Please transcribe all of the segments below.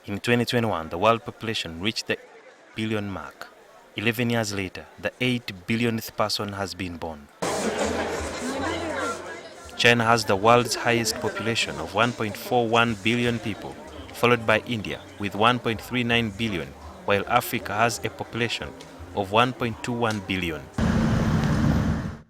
In 2021, the world population reached the billion mark. 11 years later, the 8 billionth person has been born. China has the world's highest population of 1.41 billion people, followed by India with 1.39 billion, while Africa has a population of 1.21 billion.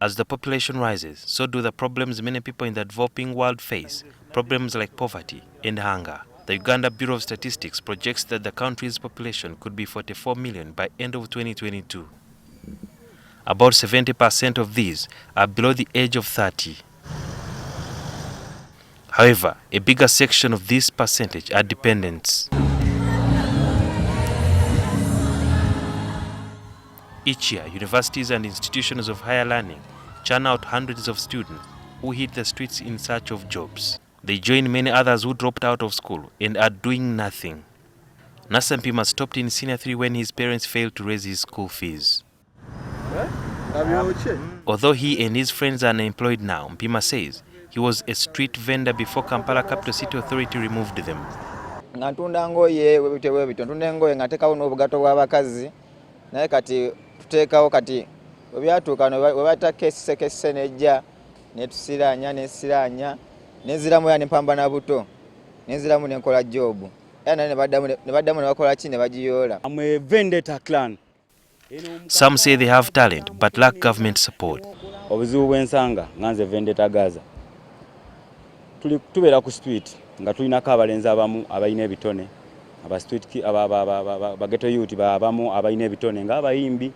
As the population rises, so do the problems many people in the developing world face, problems like poverty and hunger. The Uganda Bureau of Statistics projects that the country's population could be 44 million by end of 2022. About 70% of these are below the age of 30. However, a bigger section of this percentage are dependents. Each year, universities and institutions of higher learning churn out hundreds of students who hit the streets in search of jobs. They join many others who dropped out of school and are doing nothing. Nasa Mpima stopped in Senior 3 when his parents failed to raise his school fees. Although he and his friends are unemployed now, Mpima says he was a street vendor before Kampala Capital City Authority removed them. I'm a vendetta clan. Some say they have talent but lack government support. Obuzibu bw'ensanga nganze vendetta Gaza. Tubeera ku street nga tulinako abalenzi abamu abalina ebitone, aba street aba ghetto youth abamu abalina ebitone nga abayimbi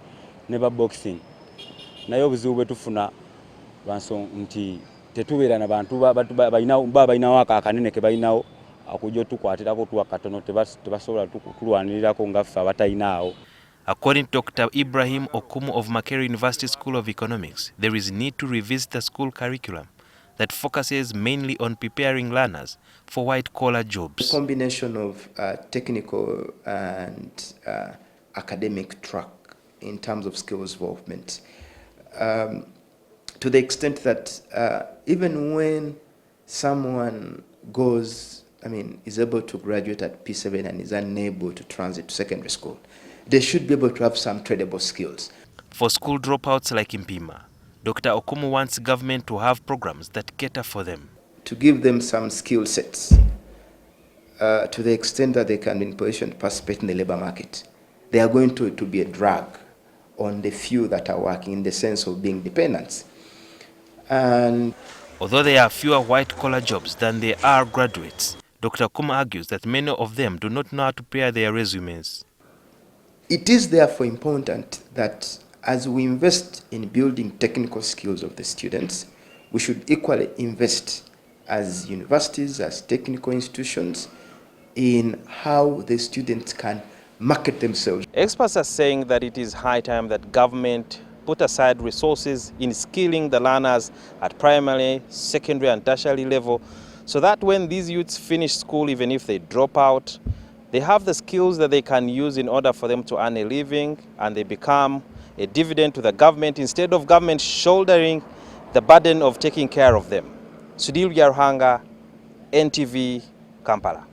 ne ba boxing. Naye obuzibu bwe tufuna lwansonga nti tetubeera na bantu balinawo akanene ke balinawo akujja tukwatirako tuwa katono tebasobola tulwanirirako nga ffe abatalinawo. According to Dr. Ibrahim Okumu of Makerere University School of Economics, there is need to revisit the school curriculum that focuses mainly on preparing learners for white-collar jobs. A combination of technical and academic track in terms of skills development, to the extent that even when someone is able to graduate at P7 and is unable to transit to secondary school, they should be able to have some tradable skills. For school dropouts like Mpima, Dr. Okumu wants government to have programs that cater for them. To give them some skill sets to the extent that they can be in position to participate in the labor market. They are going to be a drag on the few that are working in the sense of being dependents. And although there are fewer white-collar jobs than there are graduates, Dr. Okumu argues that many of them do not know how to prepare their resumes. It is therefore important that as we invest in building technical skills of the students, we should equally invest as universities, as technical institutions, in how the students can market themselves. Experts are saying that it is high time that government put aside resources in skilling the learners at primary, secondary and tertiary level, so that when these youths finish school, even if they drop out, they have the skills that they can use in order for them to earn a living, and they become a dividend to the government instead of government shouldering the burden of taking care of them. Sudhir Yaruhanga, NTV, Kampala.